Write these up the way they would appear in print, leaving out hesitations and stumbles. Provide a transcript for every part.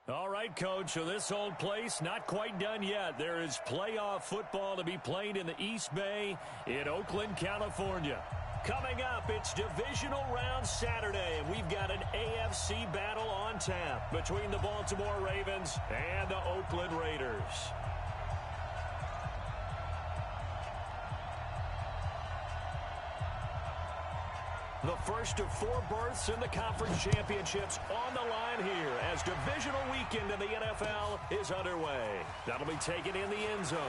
All right, Coach, so this old place not quite done yet. There is playoff football to be played in the East Bay in Oakland, California. Coming up, it's divisional round Saturday, and we've got an AFC battle on tap between the Baltimore Ravens and the Oakland Raiders. The first of 4 berths in the conference championships on the line here as divisional weekend in the NFL is underway. That'll be taken in the end zone.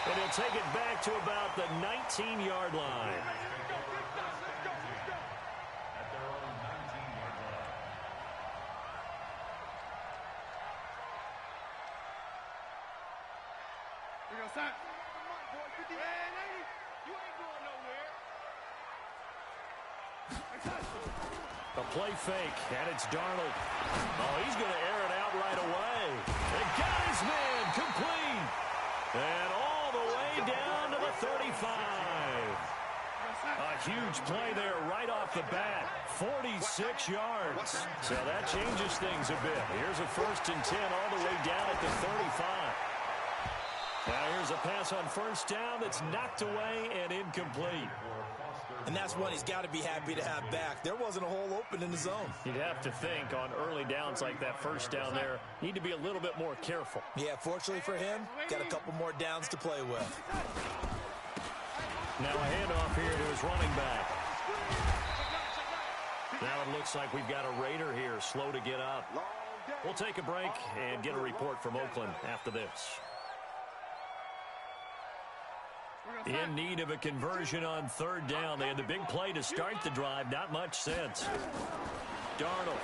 And he'll take it back to about the 19-yard line. A play fake, and it's Darnold. Oh, he's going to air it out right away. And got his man complete. And all the way down to the 35. A huge play there right off the bat. 46 yards. So that changes things a bit. Here's a 1st and 10 all the way down at the 35. Now here's a pass on 1st down that's knocked away and incomplete. And that's one he's got to be happy to have back. There wasn't a hole open in the zone. You'd have to think on early downs like that 1st down there, need to be a little bit more careful. Yeah, fortunately for him, got a couple more downs to play with. Now a handoff here to his running back. Now it looks like we've got a Raider here, slow to get up. We'll take a break and get a report from Oakland after this. In need of a conversion on 3rd down. They had the big play to start the drive. Not much sense. Darnold.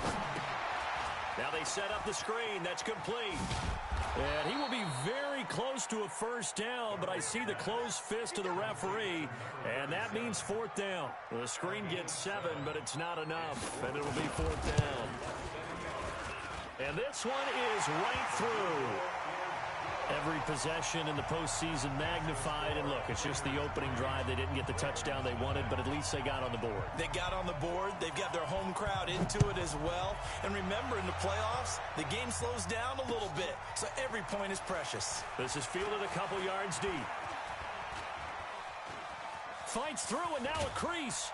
Now they set up the screen. That's complete. And he will be very close to a 1st down, but I see the closed fist of the referee, and that means 4th down. The screen gets 7, but it's not enough, and it'll be 4th down. And this one is right through. Every possession in the postseason magnified, and look, it's just the opening drive. They didn't get the touchdown they wanted, but at least they got on the board. They got on the board. They've got their home crowd into it as well. And remember, in the playoffs, the game slows down a little bit, so every point is precious. This is fielded a couple yards deep. Fights through, and now a crease.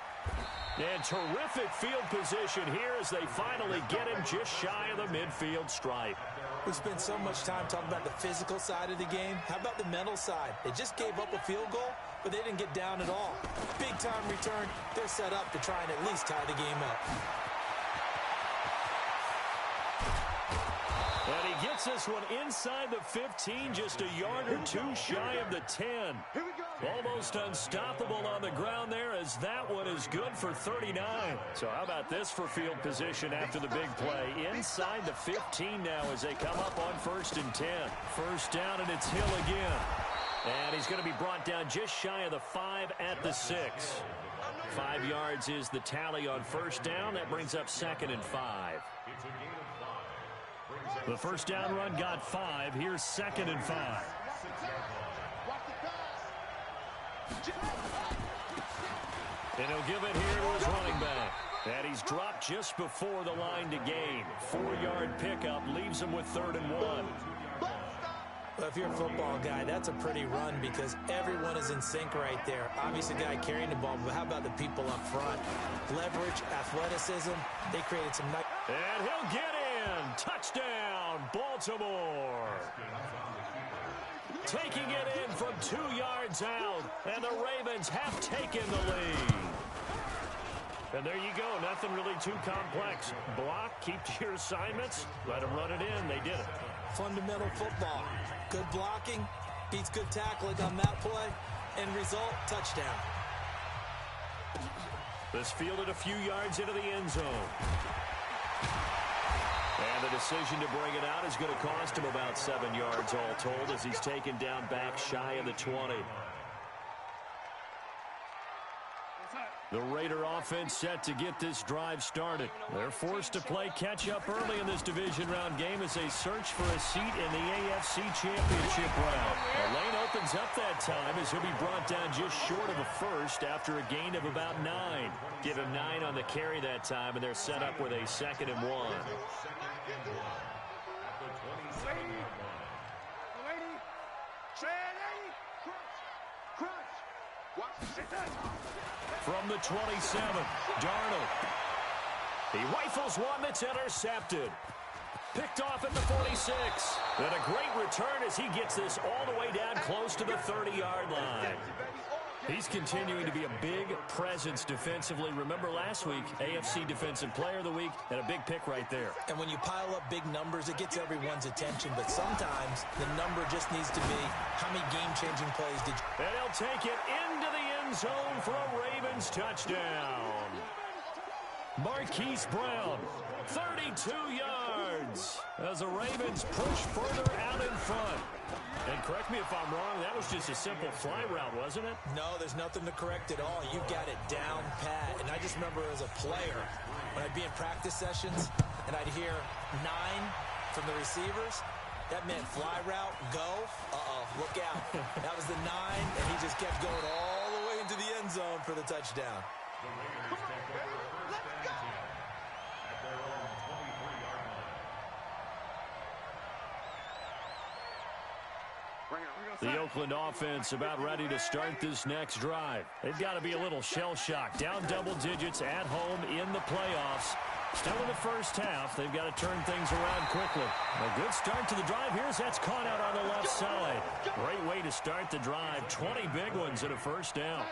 And terrific field position here as they finally get him just shy of the midfield stripe. We spent so much time talking about the physical side of the game. How about the mental side? They just gave up a field goal, but they didn't get down at all. Big-time return. They're set up to try and at least tie the game up. And he gets this one inside the 15, just a yard or 2 shy of the 10. Almost unstoppable on the ground there, as that one is good for 39. So how about this for field position after the big play? Inside the 15 now as they come up on 1st and 10. 1st down, and it's Hill again. And he's going to be brought down just shy of the 5 at the 6. 5 yards is the tally on 1st down. That brings up 2nd and 5. The 1st down run got 5. Here's 2nd and 5. And he'll give it here to his running back. And he's dropped just before the line to gain. 4-yard pickup leaves him with 3rd and 1. Well, if you're a football guy, that's a pretty run because everyone is in sync right there. Obviously, the guy carrying the ball, but how about the people up front? Leverage, athleticism, they created some nice... And he'll get in. Touchdown, Baltimore. Taking it in from 2 yards out, and the Ravens have taken the lead. And there you go, nothing really too complex. Block, keep to your assignments, let them run it in. They did it. Fundamental football. Good blocking, beats good tackling on that play, and result, touchdown. This fielded a few yards into the end zone. And the decision to bring it out is going to cost him about 7 yards all told as he's taken down back shy of the 20. The Raider offense set to get this drive started. They're forced to play catch-up early in this division round game as they search for a seat in the AFC Championship round. The lane opens up that time as he'll be brought down just short of a first after a gain of about 9. Give him 9 on the carry that time, and they're set up with a 2nd and 1. From the 27, Darnold. He rifles one that's intercepted. Picked off at the 46. And a great return as he gets this all the way down close to the 30-yard line. He's continuing to be a big presence defensively. Remember last week, AFC Defensive Player of the Week, and a big pick right there. And when you pile up big numbers, it gets everyone's attention. But sometimes the number just needs to be how many game-changing plays did you... And he'll take it into the end zone for a Ravens touchdown. Marquise Brown, 32 yards as the Ravens push further out in front. And correct me if I'm wrong, that was just a simple fly route, wasn't it? No, there's nothing to correct at all. You got it down pat. And I just remember as a player, when I'd be in practice sessions and I'd hear 9 from the receivers, that meant fly route, go, look out. That was the 9, and he just kept going all the way into the end zone for the touchdown. The Oakland offense about ready to start this next drive. They've got to be a little shell-shocked. Down double digits at home in the playoffs. Still in the first half. They've got to turn things around quickly. A good start to the drive. Here's that's caught out on the left side. Great way to start the drive. 20 big ones and a first down.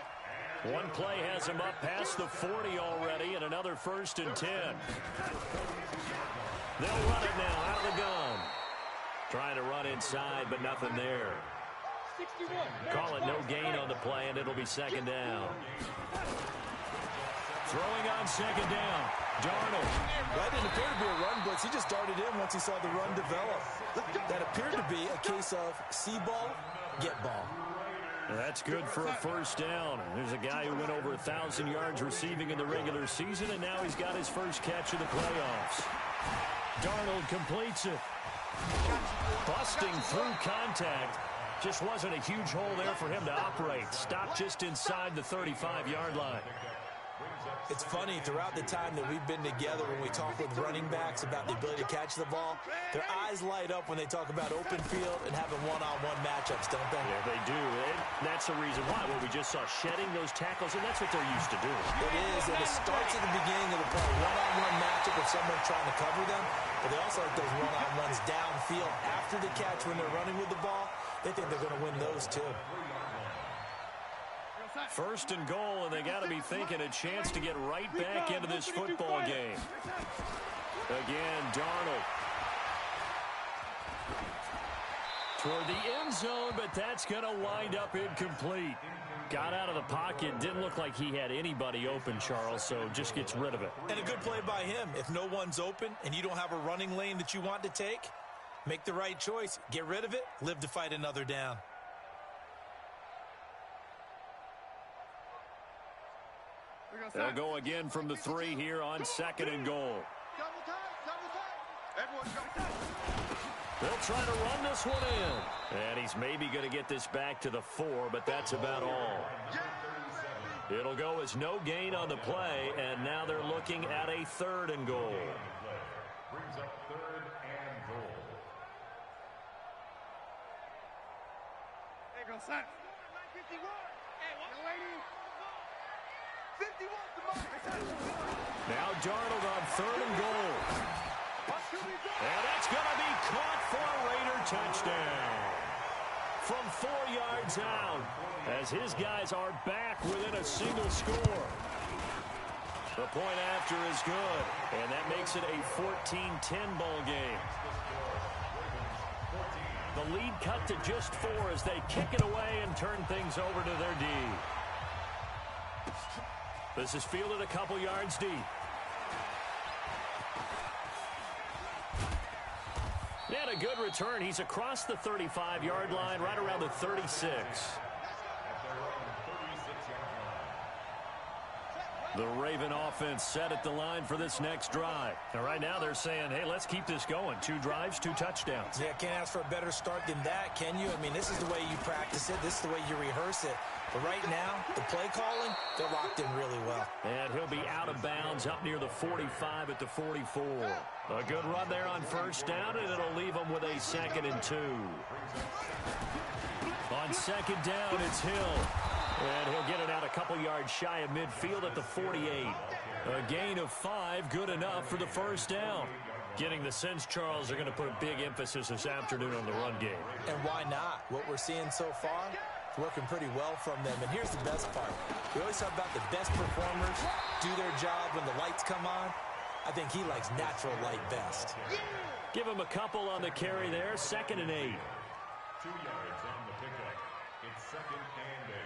One play has him up past the 40 already and another 1st and 10. They'll run it now out of the gun. Trying to run inside, but nothing there. Call it no gain on the play, and it'll be 2nd down. Throwing on 2nd down. Darnold. That didn't appear to be a run blitz. He just darted in once he saw the run develop. That appeared to be a case of see ball, get ball. That's good for a first down. There's a guy who went over 1,000 yards receiving in the regular season, and now he's got his first catch of the playoffs. Darnold completes it. Busting through contact. Just wasn't a huge hole there for him to operate. Stopped just inside the 35-yard line. It's funny, throughout the time that we've been together, when we talk with running backs about the ability to catch the ball, their eyes light up when they talk about open field and having one-on-one matchups, don't they? Yeah, they do. And that's the reason why. Well, we just saw shedding those tackles, and that's what they're used to doing. It is, and it starts at the beginning of the play. One-on-one matchup with someone trying to cover them, but they also like those one-on-ones downfield after the catch when they're running with the ball. They think they're going to win those, too. 1st and goal, and they got to be thinking a chance to get right back into this football game. Again, Darnold. Toward the end zone, but that's going to wind up incomplete. Got out of the pocket. Didn't look like he had anybody open, Charles, so just gets rid of it. And a good play by him. If no one's open and you don't have a running lane that you want to take, make the right choice. Get rid of it. Live to fight another down. They'll go again from the 3 here on 2nd and goal. They'll try to run this one in. And he's maybe going to get this back to the 4, but that's about all. It'll go as no gain on the play, and now they're looking at a 3rd and goal. Brings up 3rd and goal. There goes Sack. 51. Hey, what? Lady. 51. Now Darnold on 3rd and goal. And that's going to be caught for a Raider touchdown. From 4 yards out, as his guys are back within a single score. The point after is good, and that makes it a 14-10 ball game. The lead cut to just 4 as they kick it away and turn things over to their D. This is fielded a couple yards deep. And a good return. He's across the 35-yard line, right around the 36. The Raven offense set at the line for this next drive. And right now they're saying, hey, let's keep this going. 2 drives, 2 touchdowns. Yeah, can't ask for a better start than that, can you? I mean, this is the way you practice it. This is the way you rehearse it. But right now, the play calling, they're locked in really well. And he'll be out of bounds up near the 45 at the 44. A good run there on first down, and it'll leave them with a 2nd and 2. On 2nd down, it's Hill. And he'll get it out a couple yards shy of midfield at the 48. A gain of 5, good enough for the first down. Getting the sense, Charles, they're going to put a big emphasis this afternoon on the run game. And why not? What we're seeing so far, it's working pretty well from them. And here's the best part. We always talk about the best performers do their job when the lights come on. I think he likes natural light best. Give him a couple on the carry there, 2nd and 8. 2 yards on the pickup. It's 2nd and 8.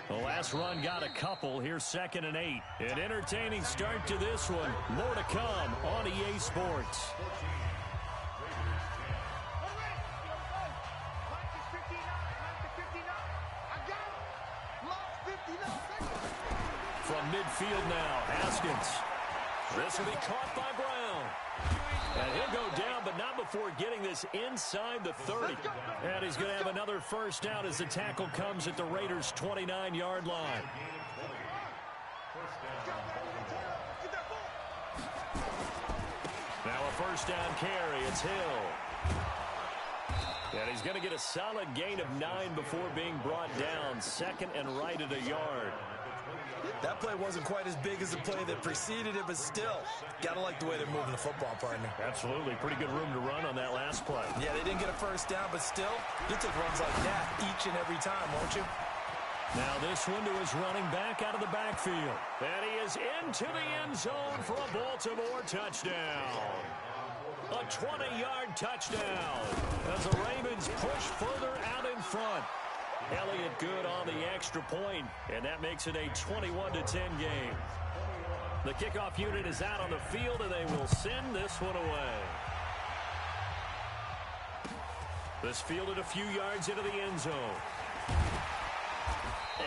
The last run got a couple. Here's 2nd and 8. An entertaining start to this one. More to come on EA Sports. From midfield now, Haskins. This will be caught by Brown. And he'll go down, but not before getting this inside the 30. And he's going to have another first down as the tackle comes at the Raiders' 29-yard line. Now a first down carry. It's Hill. And he's going to get a solid gain of 9 before being brought down. 2nd and right at a yard. That play wasn't quite as big as the play that preceded it, but still, got to like the way they're moving the football, partner. Absolutely. Pretty good room to run on that last play. Yeah, they didn't get a first down, but still, you'll take runs like that each and every time, won't you? Now this one to his running back out of the backfield. And he is into the end zone for a Baltimore touchdown. A 20-yard touchdown as the Ravens push further out in front. Elliott good on the extra point, and that makes it a 21-10 game. The kickoff unit is out on the field, and they will send this one away. This fielded a few yards into the end zone.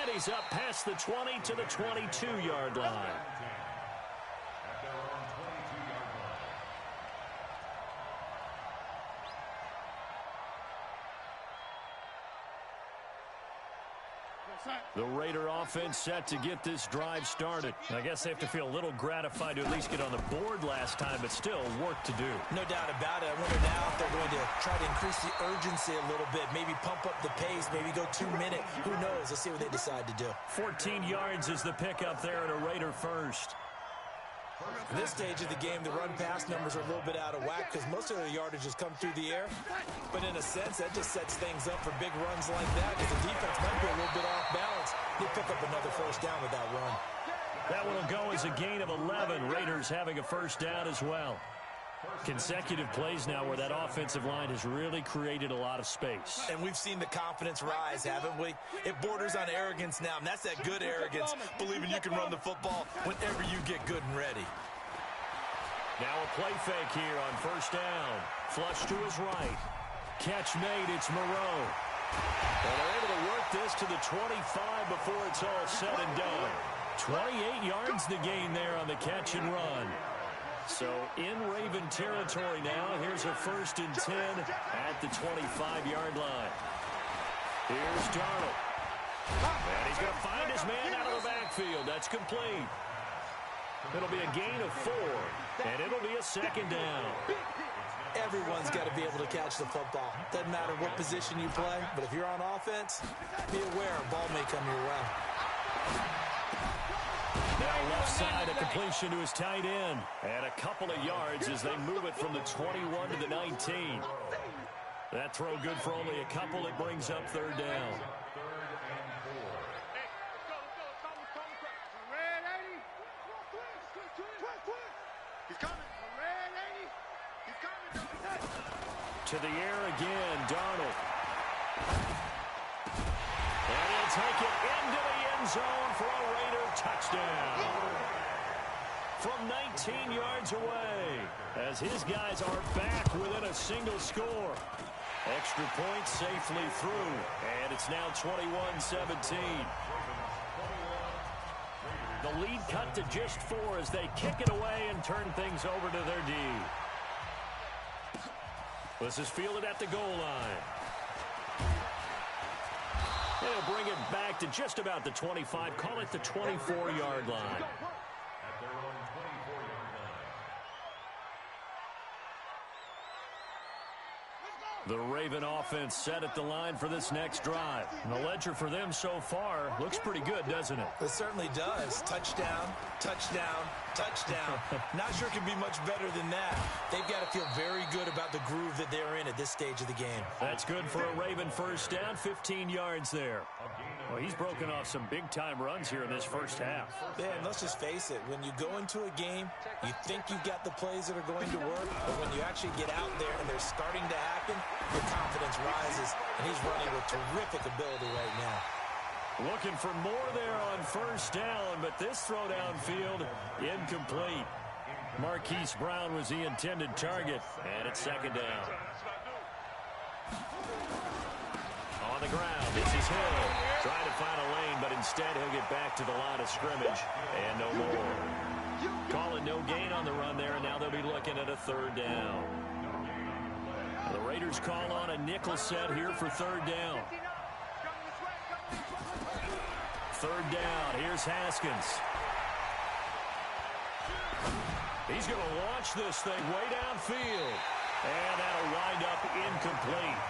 And he's up past the 20 to the 22-yard line. The Raider offense set to get this drive started. I guess they have to feel a little gratified to at least get on the board last time, but still work to do. No doubt about it. I wonder now if they're going to try to increase the urgency a little bit, maybe pump up the pace, maybe go 2 minute. Who knows? Let's see what they decide to do. 14 yards is the pickup there at a Raider first. At this stage of the game, the run-pass numbers are a little bit out of whack because most of the yardage has come through the air. But in a sense, that just sets things up for big runs like that because the defense might be a little bit off balance. They pick up another first down with that run. That one will go as a gain of 11. Raiders having a first down as well. Consecutive plays now where that offensive line has really created a lot of space. And we've seen the confidence rise, haven't we? It borders on arrogance now, and that's that good arrogance, believing you can run the football whenever you get good and ready. Now a play fake here on first down. Flush to his right. Catch made, it's Moreau. And they're able to work this to the 25 before it's all said and done. 28 yards the gain there on the catch and run. So in Raven territory now, here's a 1st and 10 at the 25-yard line. Here's Darnold. And he's going to find his man out of the backfield. That's complete. It'll be a gain of 4, and it'll be a 2nd down. Everyone's got to be able to catch the football. Doesn't matter what position you play, but if you're on offense, be aware a ball may come your way. Now left side, a completion to his tight end. And a couple of yards as they move it from the 21 to the 19. That throw good for only a couple. It brings up 3rd down. To the air again, Darnold. And he'll take it into the end zone for a Raider touchdown. From 19 yards away, as his guys are back within a single score. Extra point safely through, and it's now 21-17. the lead cut to just 4 as they kick it away and turn things over to their D. This is fielded at the goal line. They'll bring it back to just about the 25. Call it the 24-yard line. At their own 24-yard line. The Raven offense set at the line for this next drive. And the ledger for them so far looks pretty good, doesn't it? It certainly does. Touchdown, touchdown, touchdown. Not sure it can be much better than that. They've got to feel very good about the groove that they're in at this stage of the game. That's good for a Raven first down, 15 yards there. Well, he's broken off some big-time runs here in this first half. Yeah, and let's just face it. When you go into a game, you think you've got the plays that are going to work, but when you actually get out there and they're starting to happen, your confidence rises, and he's running with terrific ability right now. Looking for more there on first down, but this throw downfield, incomplete. Marquise Brown was the intended target, and it's second down. On the ground, this is Hill. Trying to find a lane, but instead he'll get back to the line of scrimmage, and no more. Calling no gain on the run there, and now they'll be looking at a third down. The Raiders call on a nickel set here for third down. Third down, here's Haskins. He's going to launch this thing way downfield. And that'll wind up incomplete.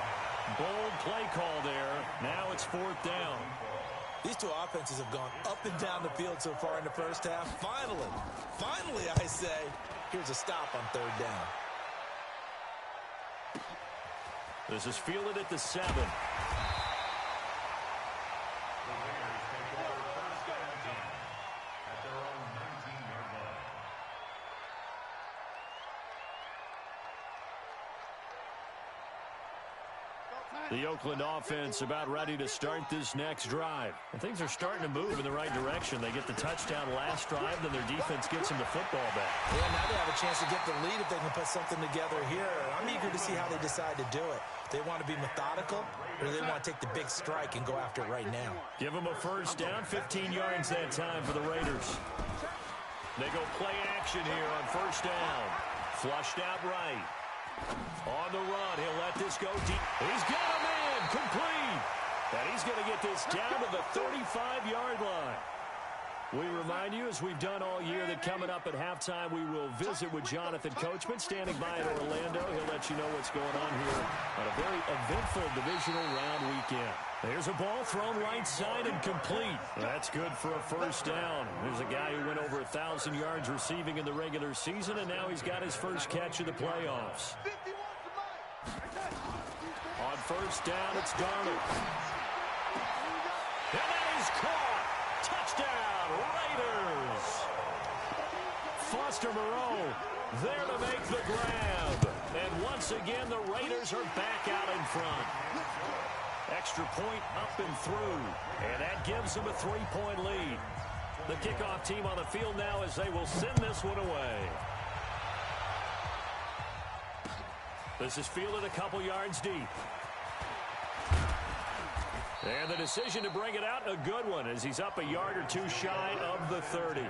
Bold play call there. Now it's fourth down. These two offenses have gone up and down the field so far in the first half. Finally, I say, here's a stop on third down. This is fielded at the 7. The Oakland offense about ready to start this next drive. And things are starting to move in the right direction. They get the touchdown last drive, then their defense gets them the football back. Yeah, now they have a chance to get the lead if they can put something together here. I'm eager to see how they decide to do it. They want to be methodical, or they want to take the big strike and go after it right now. Give them a first down, 15 yards that time for the Raiders. They go play action here on first down. Flushed out right. On the run, he'll let this go deep. He's got a man, complete. And he's going to get this down to the 35-yard line. We remind you, as we've done all year, that coming up at halftime, we will visit with Jonathan Coachman, standing by in Orlando. He'll let you know what's going on here on a very eventful divisional round weekend. There's a ball thrown right side and complete. That's good for a first down. There's a guy who went over 1,000 yards receiving in the regular season, and now he's got his first catch of the playoffs. On first down, it's Darnold. And that is caught. Touchdown, Raiders. Foster Moreau there to make the grab. And once again, the Raiders are back out in front. Extra point up and through. And that gives them a 3-point lead. The kickoff team on the field now as they will send this one away. This is fielded a couple yards deep. And the decision to bring it out, a good one, as he's up a yard or two shy of the 30.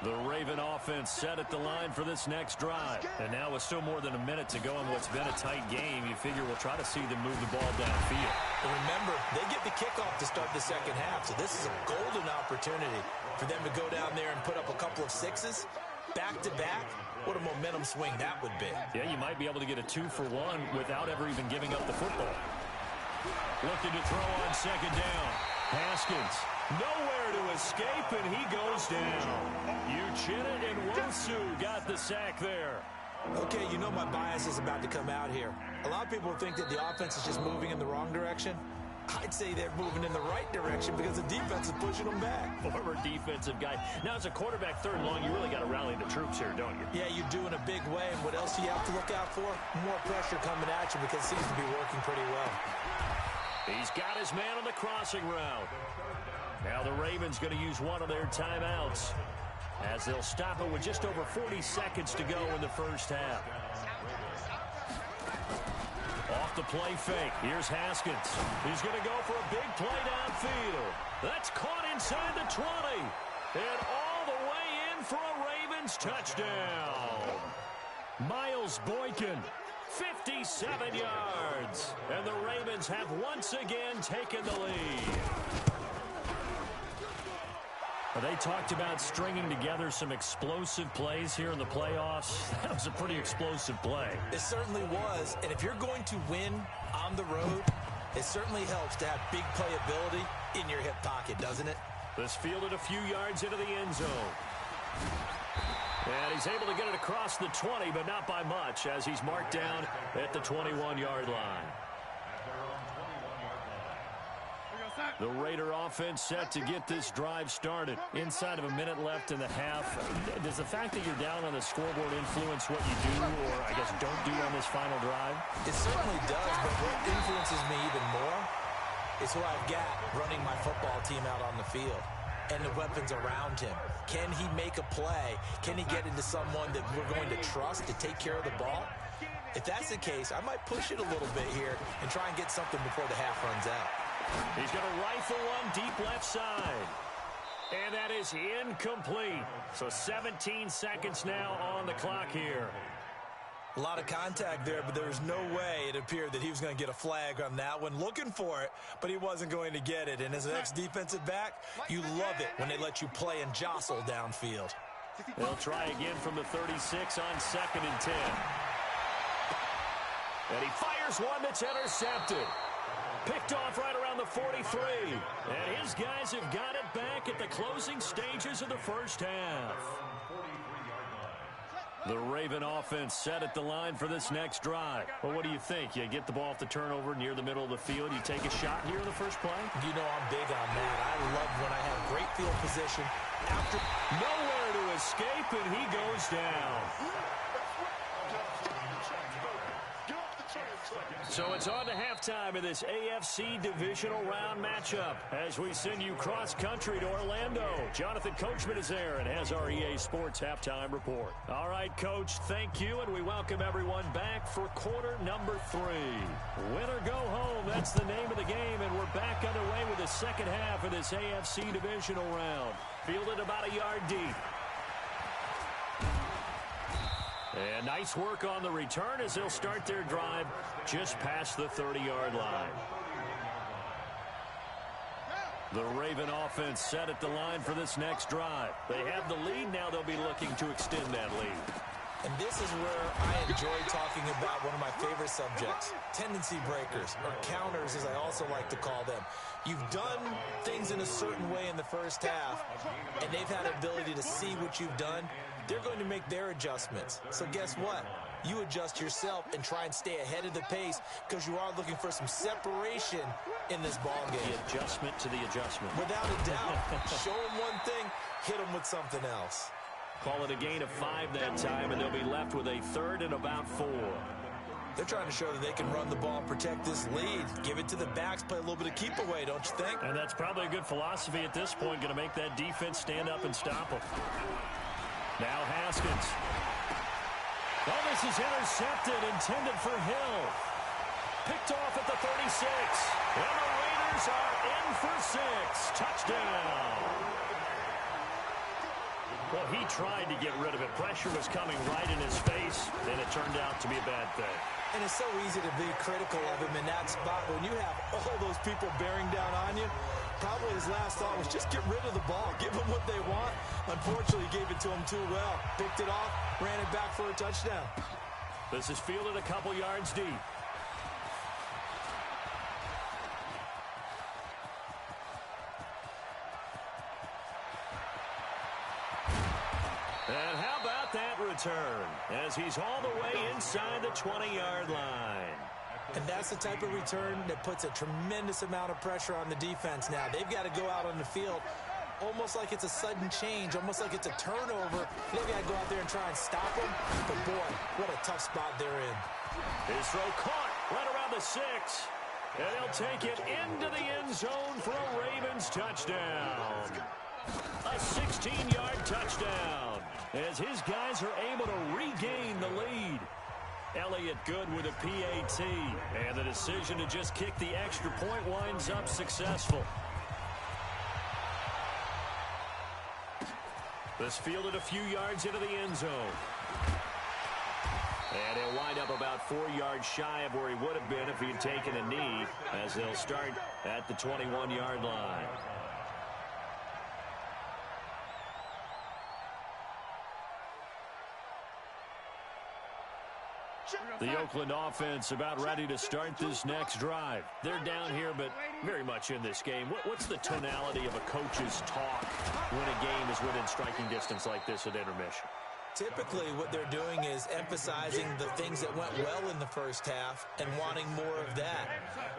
The Raven offense set at the line for this next drive. And now with still more than a minute to go in what's been a tight game, you figure we'll try to see them move the ball downfield. And remember, they get the kickoff to start the second half, so this is a golden opportunity for them to go down there and put up a couple of sixes back-to-back. What a momentum swing that would be. Yeah, you might be able to get a 2-for-1 without ever even giving up the football. Looking to throw on second down. Haskins, nowhere to escape, and he goes down. Uchenna and Wosu got the sack there. Okay, you know my bias is about to come out here. A lot of people think that the offense is just moving in the wrong direction. I'd say they're moving in the right direction because the defense is pushing them back. Former defensive guy. Now, as a quarterback third and long, you really got to rally the troops here, don't you? Yeah, you do in a big way. And what else do you have to look out for? More pressure coming at you because it seems to be working pretty well. He's got his man on the crossing route. Now the Ravens going to use one of their timeouts as they'll stop it with just over 40 seconds to go in the first half. Off off the play fake. Here's Haskins. He's going to go for a big play downfield. That's caught inside the 20. And all the way in for a Ravens touchdown. Miles Boykin, 57 yards. And the Ravens have once again taken the lead. They talked about stringing together some explosive plays here in the playoffs. That was a pretty explosive play. It certainly was. And if you're going to win on the road, it certainly helps to have big playability in your hip pocket, doesn't it? This fielded a few yards into the end zone. And he's able to get it across the 20, but not by much, as he's marked down at the 21-yard line. The Raider offense set to get this drive started. Inside of a minute left in the half. Does the fact that you're down on the scoreboard influence what you do, or I guess don't do on this final drive? It certainly does, but what influences me even more is who I've got running my football team out on the field and the weapons around him. Can he make a play? Can he get into someone that we're going to trust to take care of the ball? If that's the case, I might push it a little bit here and try and get something before the half runs out. He's going to rifle one deep left side. And that is incomplete. So 17 seconds now on the clock here. A lot of contact there, but there was no way it appeared that he was going to get a flag on that one. Looking for it, but he wasn't going to get it. And as an ex-defensive back, you love it when they let you play and jostle downfield. They'll try again from the 36 on 2nd and 10. And he fires one that's intercepted. Picked off right around the 43. And his guys have got it back at the closing stages of the first half. The Raven offense set at the line for this next drive. Well, what do you think? You get the ball off the turnover near the middle of the field. You take a shot here in the first play? You know I'm big on that. I love when I have great field position. After nowhere to escape, and he goes down. So it's on to halftime of this AFC divisional round matchup as we send you cross-country to Orlando. Jonathan Coachman is there and has our EA Sports halftime report. All right, Coach, thank you, and we welcome everyone back for quarter number 3. Win or go home, that's the name of the game, and we're back underway with the second half of this AFC divisional round. Fielded about a yard deep. And nice work on the return as they'll start their drive just past the 30-yard line. The Raven offense set at the line for this next drive. They have the lead. Now they'll be looking to extend that lead. And this is where I enjoy talking about one of my favorite subjects, tendency breakers, or counters as I also like to call them. You've done things in a certain way in the first half, and they've had the ability to see what you've done. They're going to make their adjustments. So guess what? You adjust yourself and try and stay ahead of the pace because you are looking for some separation in this ball game. The adjustment to the adjustment. Without a doubt. Show them one thing, hit them with something else. Call it a gain of 5 that time, and they'll be left with a 3rd and about 4. They're trying to show that they can run the ball and protect this lead. Give it to the backs, play a little bit of keep away, don't you think? And that's probably a good philosophy at this point, going to make that defense stand up and stop them. Now Haskins. Oh, this is intercepted, intended for Hill. Picked off at the 36. And the Raiders are in for 6. Touchdown. Well, he tried to get rid of it. Pressure was coming right in his face, and it turned out to be a bad thing. And it's so easy to be critical of him in that spot. When you have all those people bearing down on you, probably his last thought was just get rid of the ball. Give them what they want. Unfortunately, he gave it to them too well. Picked it off, ran it back for a touchdown. This is fielded a couple yards deep. And how about that return as he's all the way inside the 20-yard line. And that's the type of return that puts a tremendous amount of pressure on the defense now. They've got to go out on the field almost like it's a sudden change, almost like it's a turnover. They've got to go out there and try and stop them. But, boy, what a tough spot they're in. His throw caught right around the 6. And he'll take it into the end zone for a Ravens touchdown. A 16-yard touchdown as his guys are able to regain the lead. Elliott good with a PAT. And the decision to just kick the extra point winds up successful. This fielded a few yards into the end zone. And he'll wind up about 4 yards shy of where he would have been if he had taken a knee, as they'll start at the 21-yard line. The Oakland offense about ready to start this next drive. They're down here, but very much in this game. What's the tonality of a coach's talk when a game is within striking distance like this at intermission? Typically, what they're doing is emphasizing the things that went well in the first half and wanting more of that.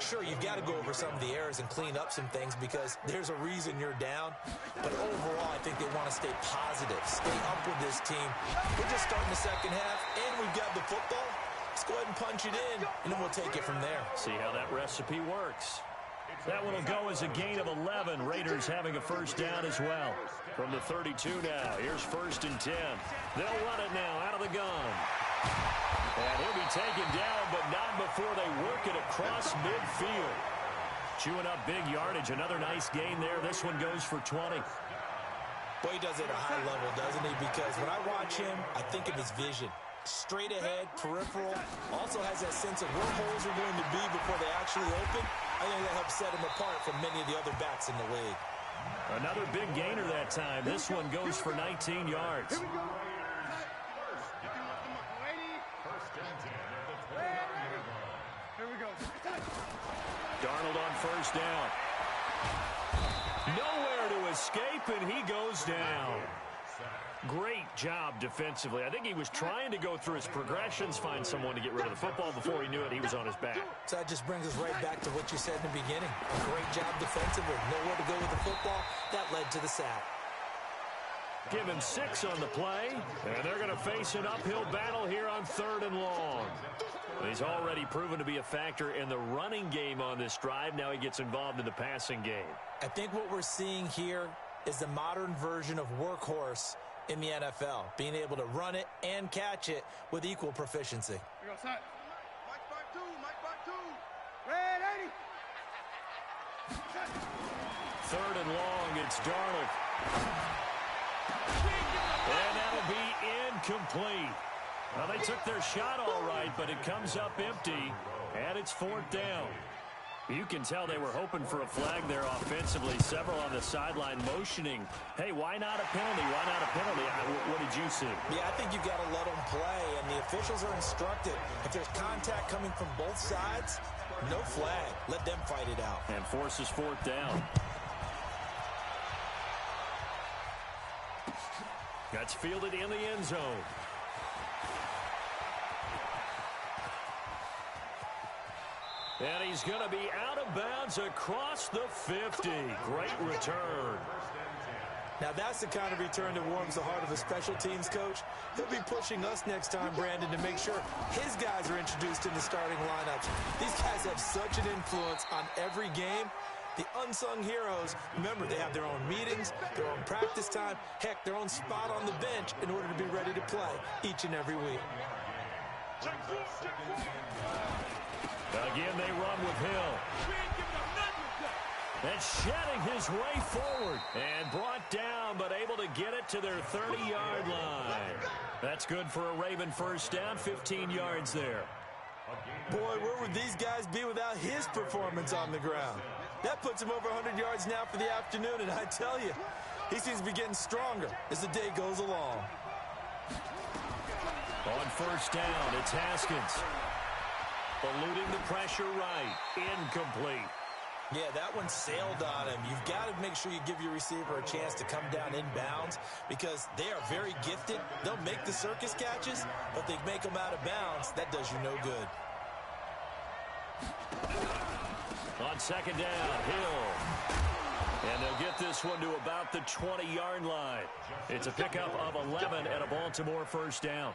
Sure, you've got to go over some of the errors and clean up some things because there's a reason you're down. But overall, I think they want to stay positive, stay up with this team. We're just starting the second half, and we've got the football. Let's go ahead and punch it in, and then we'll take it from there. See how that recipe works. That one will go as a gain of 11. Raiders having a first down as well. From the 32 now, here's 1st and 10. They'll run it now out of the gun. And he'll be taken down, but not before they work it across midfield. Chewing up big yardage. Another nice gain there. This one goes for 20. Boy, he does it at a high level, doesn't he? Because when I watch him, I think of his vision. Straight ahead, peripheral, also has that sense of where holes are going to be before they actually open. I think that helps set him apart from many of the other backs in the league. Another big gainer that time. This one goes for 19 yards. Here we go. Here we go. Darnold on first down. Nowhere to escape, and he goes down. Great job defensively. I think he was trying to go through his progressions, find someone to get rid of the football. Before he knew it, he was on his back. So that just brings us right back to what you said in the beginning. A great job defensively. Nowhere to go with the football. That led to the sack. Give him 6 on the play, and they're going to face an uphill battle here on 3rd and long. He's already proven to be a factor in the running game on this drive. Now he gets involved in the passing game. I think what we're seeing here is the modern version of workhorse in the NFL, being able to run it and catch it with equal proficiency. Here we go, son. Mike 5-2, Mike 5-2. Red 80. 3rd and long, it's Darnold. And that'll be incomplete. Well, they took their shot all right, but it comes up empty, and it's 4th down. You can tell they were hoping for a flag there offensively. Several on the sideline motioning, hey, why not a penalty? Why not a penalty? What did you see? Yeah, I think you've got to let them play, and the officials are instructed. If there's contact coming from both sides, no flag. Let them fight it out. And forces 4th down. That's fielded in the end zone. And he's going to be out of bounds across the 50. Great return. Now that's the kind of return that warms the heart of a special teams coach. He'll be pushing us next time, Brandon, to make sure his guys are introduced in the starting lineups. These guys have such an influence on every game. The unsung heroes, remember, they have their own meetings, their own practice time, heck, their own spot on the bench in order to be ready to play each and every week. Again, they run with Hill. And shedding his way forward. And brought down, but able to get it to their 30-yard line. That's good for a Raven first down, 15 yards there. Boy, where would these guys be without his performance on the ground? That puts him over 100 yards now for the afternoon, and I tell you, he seems to be getting stronger as the day goes along. On first down, it's Haskins. Eluding the pressure right. Incomplete. Yeah, that one sailed on him. You've got to make sure you give your receiver a chance to come down inbounds because they are very gifted. They'll make the circus catches, but they make them out of bounds. That does you no good. On second down, Hill. And they'll get this one to about the 20-yard line. It's a pickup of 11 and a Baltimore first down.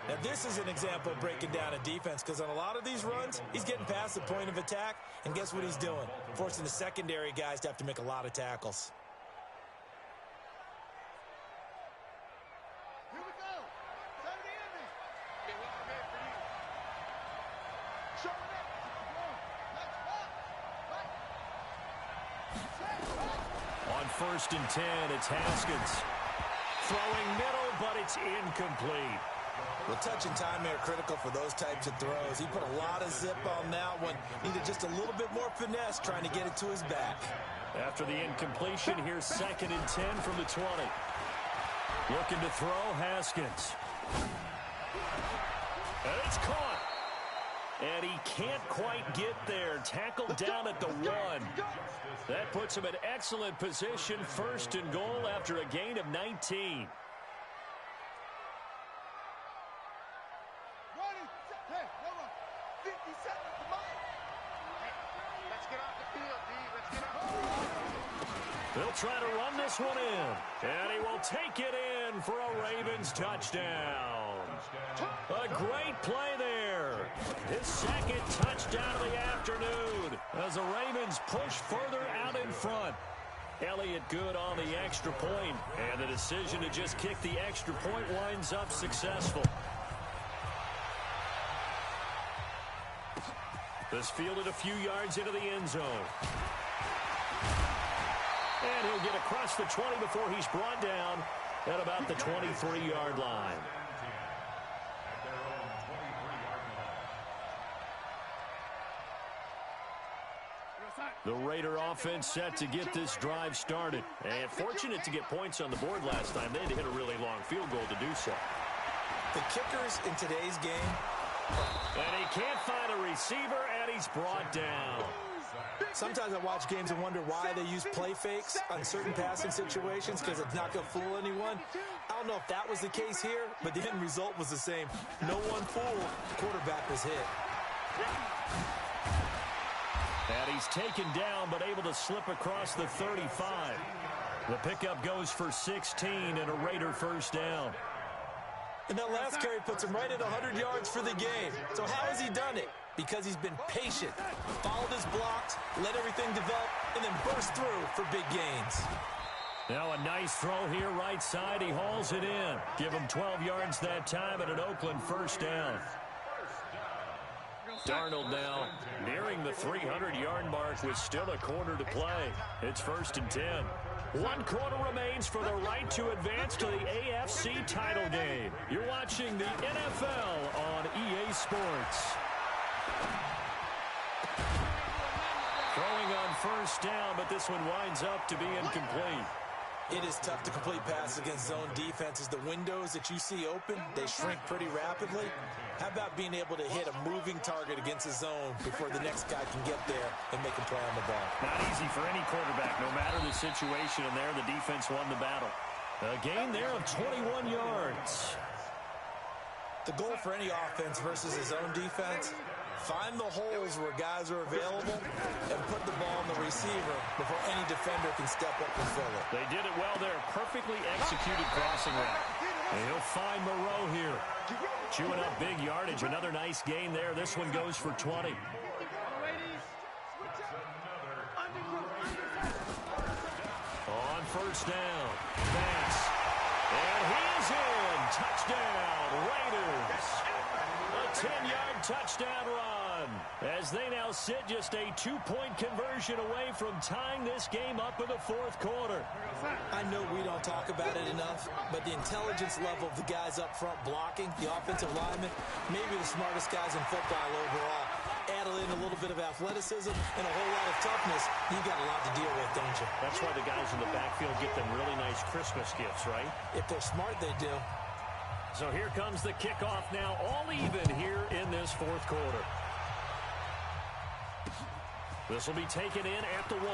Now, this is an example of breaking down a defense because on a lot of these runs, he's getting past the point of attack, and guess what he's doing? Forcing the secondary guys to have to make a lot of tackles. Here we go. Saturday evening. Okay, what's the man for you? On 1st and 10, it's Haskins. Throwing middle, but it's incomplete. Well, touch and timing are critical for those types of throws. He put a lot of zip on that one. Needed just a little bit more finesse trying to get it to his back. After the incompletion, here's 2nd and 10 from the 20. Looking to throw, Haskins. And it's caught. And he can't quite get there. Tackled down at the 1. That puts him in excellent position. 1st and goal after a gain of 19. They'll try to run this one in. And he will take it in for a Ravens touchdown. A great play there. His 2nd touchdown of the afternoon as the Ravens push further out in front. Elliott good on the extra point, and the decision to just kick the extra point winds up successful. This fielded a few yards into the end zone. And he'll get across the 20 before he's brought down at about the 23-yard line. The Raider offense set to get this drive started. And fortunate to get points on the board last time. They had to hit a really long field goal to do so. The kickers in today's game. And he can't find a receiver, and he's brought down. Sometimes I watch games and wonder why they use play fakes on certain passing situations because it's not going to fool anyone. I don't know if that was the case here, but the end result was the same. No one fooled. The quarterback was hit. And he's taken down, but able to slip across the 35. The pickup goes for 16 and a Raider 1st down. And that last carry puts him right at 100 yards for the game. So how has he done it? Because he's been patient, followed his blocks, let everything develop, and then burst through for big gains. Now a nice throw here right side. He hauls it in. Give him 12 yards that time and an Oakland 1st down. Darnold now nearing the 300-yard mark with still a quarter to play. It's 1st and 10. 1 quarter remains for the right to advance to the AFC title game. You're watching the NFL on EA Sports. Throwing on 1st down, but this one winds up to be incomplete. It is tough to complete passes against zone defenses. The windows that you see open, they shrink pretty rapidly. How about being able to hit a moving target against a zone before the next guy can get there and make a play on the ball? Not easy for any quarterback, no matter the situation, and there the defense won the battle. A gain there of 21 yards. The goal for any offense versus a zone defense, find the holes where guys are available and put the ball on the receiver before any defender can step up and fill it. They did it well there. Perfectly executed crossing route. And he'll find Moreau here. Chewing up big yardage. Another nice gain there. This one goes for 20. On 1st down. Pass. And he is in. Touchdown, Raiders. A 10-yard touchdown run as they now sit just a 2-point conversion away from tying this game up in the 4th quarter. I know we don't talk about it enough, but the intelligence level of the guys up front blocking, the offensive linemen, maybe the smartest guys in football overall. Add in a little bit of athleticism and a whole lot of toughness, you got a lot to deal with, don't you? That's why the guys in the backfield get them really nice Christmas gifts, right? If they're smart, they do. So here comes the kickoff now, all even here in this 4th quarter. This will be taken in at the 1.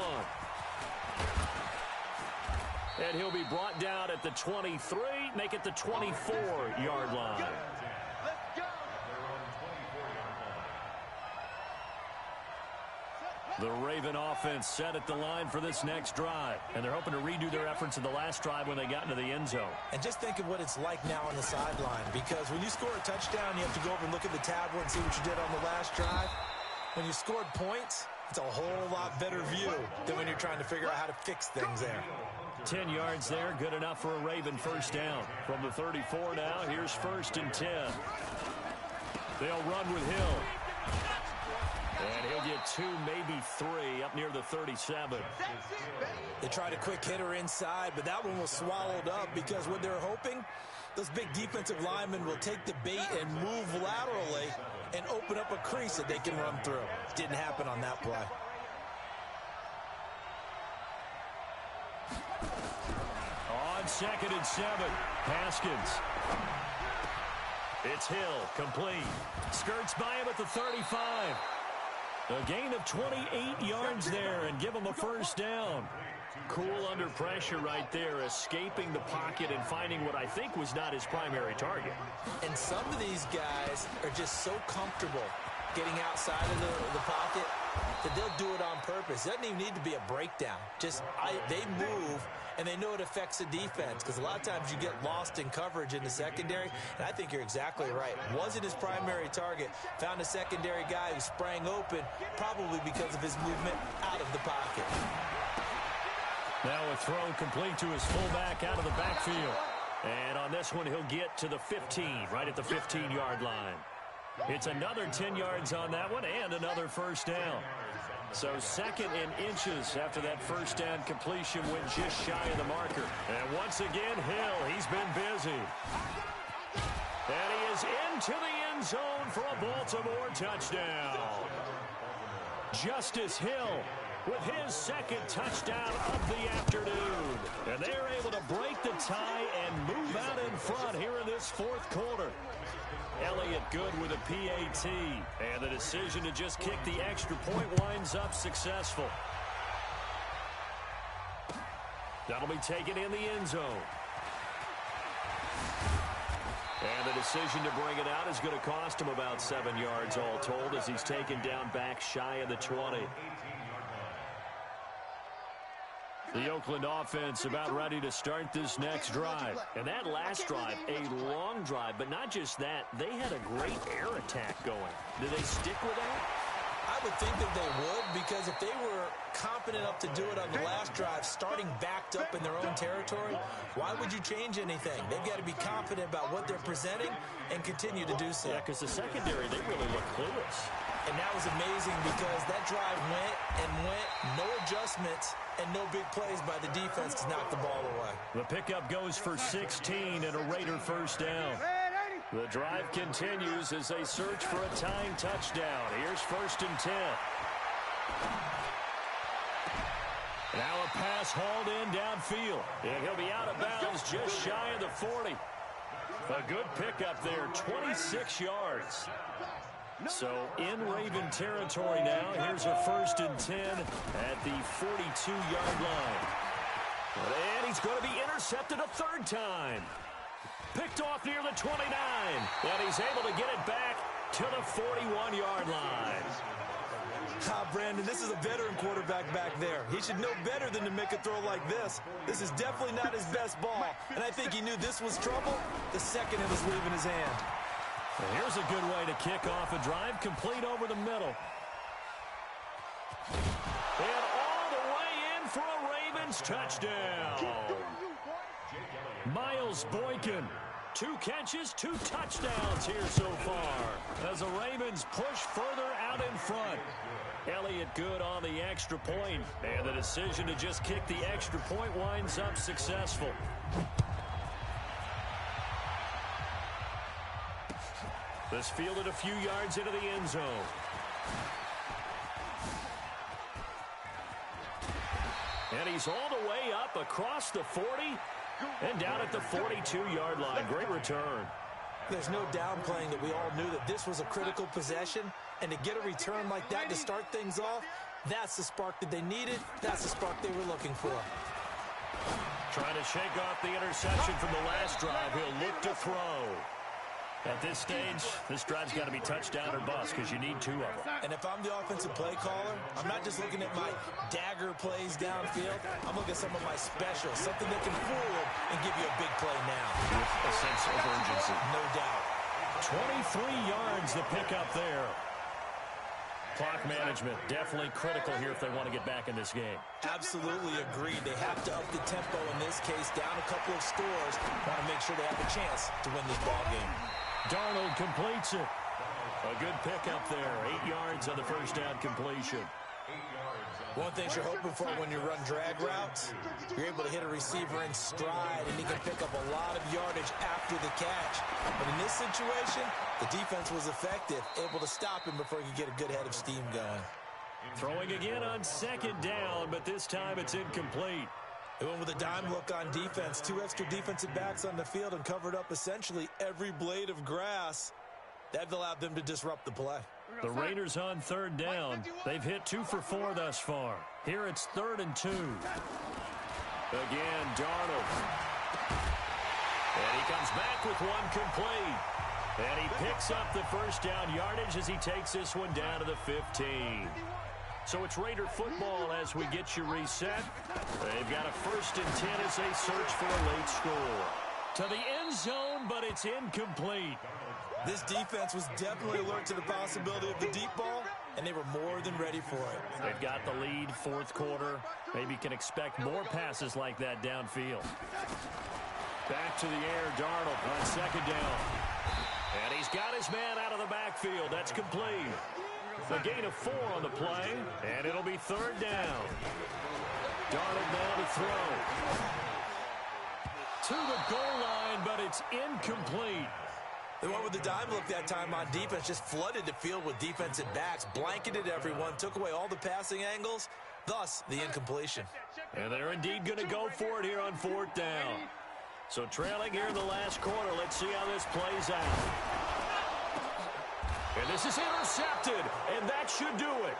And he'll be brought down at the 23, make it the 24-yard line. The Raven offense set at the line for this next drive. And they're hoping to redo their efforts in the last drive when they got into the end zone. And just think of what it's like now on the sideline. Because when you score a touchdown, you have to go over and look at the tablet and see what you did on the last drive. When you scored points, it's a whole lot better view than when you're trying to figure out how to fix things there. 10 yards there, good enough for a Raven 1st down. From the 34 now, here's 1st and 10. They'll run with Hill. And he'll get 2, maybe 3 up near the 37. They tried a quick hitter inside, but that one was swallowed up because what they're hoping, those big defensive linemen will take the bait and move laterally and open up a crease that they can run through. Didn't happen on that play. On 2nd and 7, Haskins. It's Hill, complete. Skirts by him at the 35. A gain of 28 yards there and give him a first down. Cool under pressure right there, escaping the pocket and finding what I think was not his primary target. And some of these guys are just so comfortable getting outside of the pocket that they'll do it on purpose. It doesn't even need to be a breakdown. Just they move, and they know it affects the defense because a lot of times you get lost in coverage in the secondary, and I think you're exactly right. Wasn't his primary target. Found a secondary guy who sprang open, probably because of his movement out of the pocket. Now a throw complete to his fullback out of the backfield. And on this one, he'll get to the 15, right at the 15-yard line. It's another 10 yards on that one and another first down. So 2nd and inches after that first down completion went just shy of the marker. And once again, Hill, he's been busy. And he is into the end zone for a Baltimore touchdown. Justice Hill with his 2nd touchdown of the afternoon. And they're able to break the tie and move out in front here in this 4th quarter. Elliott good with a PAT. And the decision to just kick the extra point winds up successful. That'll be taken in the end zone. And the decision to bring it out is going to cost him about 7 yards all told as he's taken down back shy of the 20. The Oakland offense about ready to start this next drive. And that last drive, a long drive, but not just that. They had a great air attack going. Do they stick with that? I would think that they would, because if they were confident enough to do it on the last drive, starting backed up in their own territory, why would you change anything? They've got to be confident about what they're presenting and continue to do so. Yeah, because the secondary, they really look clueless. And that was amazing because that drive went and went, no adjustments, and no big plays by the defense to knock the ball away. The pickup goes for 16 and a Raider first down. The drive continues as they search for a tying touchdown. Here's 1st and 10. Now a pass hauled in downfield. And he'll be out of bounds just shy of the 40. A good pickup there, 26 yards. So in Raven territory now. Here's a 1st and 10 at the 42-yard line. And he's going to be intercepted a 3rd time. Picked off near the 29. And he's able to get it back to the 41-yard line. Brandon, this is a veteran quarterback back there. He should know better than to make a throw like this. This is definitely not his best ball. And I think he knew this was trouble the second it was leaving his hand. And here's a good way to kick off a drive, complete over the middle. And all the way in for a Ravens touchdown. Miles Boykin, 2 catches, 2 touchdowns here so far as the Ravens push further out in front. Elliott good on the extra point, and the decision to just kick the extra point winds up successful. This fielded a few yards into the end zone. And he's all the way up across the 40 and down at the 42-yard line. Great return. There's no downplaying that we all knew that this was a critical possession, and to get a return like that to start things off, that's the spark that they needed. That's the spark they were looking for. Trying to shake off the interception from the last drive. He'll look to throw. At this stage, this drive's got to be touchdown or bust because you need 2 of them. And if I'm the offensive play caller, I'm not just looking at my dagger plays downfield. I'm looking at some of my specials, something that can fool them and give you a big play now. With a sense of urgency. No doubt. 23 yards the pickup there. Clock management definitely critical here if they want to get back in this game. Absolutely agreed. They have to up the tempo in this case, down a couple of scores. Want to make sure they have a chance to win this ball game. Darnold completes it. A good pickup there. 8 yards on the first down completion. One thing you're hoping for when you run drag routes, you're able to hit a receiver in stride, and he can pick up a lot of yardage after the catch. But in this situation, the defense was effective, able to stop him before he could get a good head of steam going. Throwing again on second down, but this time it's incomplete. They went with a dime look on defense. 2 extra defensive backs on the field and covered up essentially every blade of grass. That allowed them to disrupt the play. The Raiders on third down. They've hit 2 for 4 thus far. Here it's 3rd and 2. Again, Darnold. And he comes back with one complete. And he picks up the first down yardage as he takes this one down to the 15. So it's Raider football as we get you reset. They've got a 1st and 10 as they search for a late score. To the end zone, but it's incomplete. This defense was definitely alert to the possibility of the deep ball, and they were more than ready for it. They've got the lead, 4th quarter. Maybe can expect more passes like that downfield. Back to the air, Darnold on second down. And he's got his man out of the backfield. That's complete. A gain of 4 on the play, and it'll be 3rd down. Darnold now to throw. To the goal line, but it's incomplete. They went with the dime look that time on defense, just flooded the field with defensive backs, blanketed everyone, took away all the passing angles, thus the incompletion. And they're indeed going to go for it here on 4th down. So trailing here in the last quarter, let's see how this plays out. And this is intercepted, and that should do it.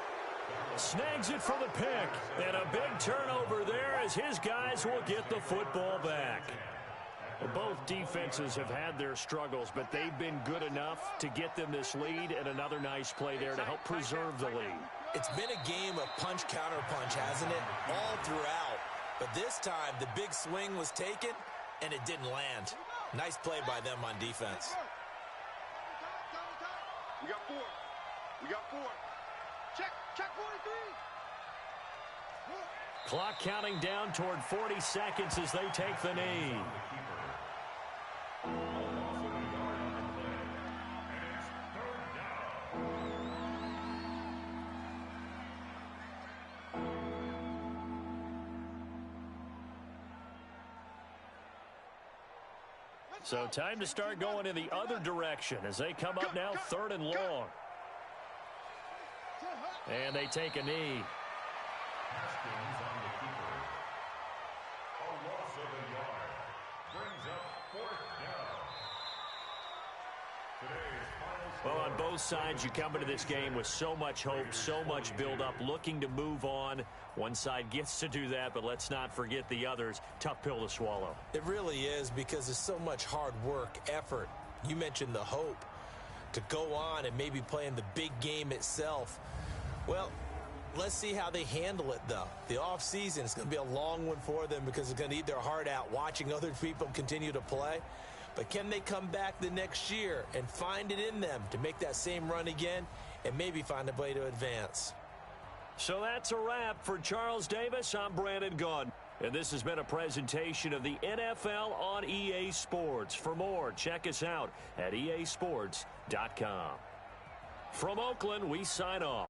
Snags it for the pick, and a big turnover there as his guys will get the football back. Both defenses have had their struggles, but they've been good enough to get them this lead, and another nice play there to help preserve the lead. It's been a game of punch-counter-punch, hasn't it? All throughout. But this time, the big swing was taken, and it didn't land. Nice play by them on defense. We got 4. We got 4. Check 43. Clock counting down toward 40 seconds as they take the knee. So time to start going in the other direction as they come up now 3rd and long. And they take a knee. Haskins on the keeper. A loss of a yard. Brings up 4th down. Today's final score. Well, on both sides, you come into this game with so much hope, so much build-up, looking to move on. One side gets to do that, but let's not forget the others. Tough pill to swallow. It really is, because there's so much hard work, effort. You mentioned the hope to go on and maybe play in the big game itself. Well, let's see how they handle it, though. The offseason is going to be a long one for them because they're going to eat their heart out watching other people continue to play. But can they come back the next year and find it in them to make that same run again and maybe find a way to advance? So that's a wrap for Charles Davis. I'm Brandon Gunn. And this has been a presentation of the NFL on EA Sports. For more, check us out at easports.com. From Oakland, we sign off.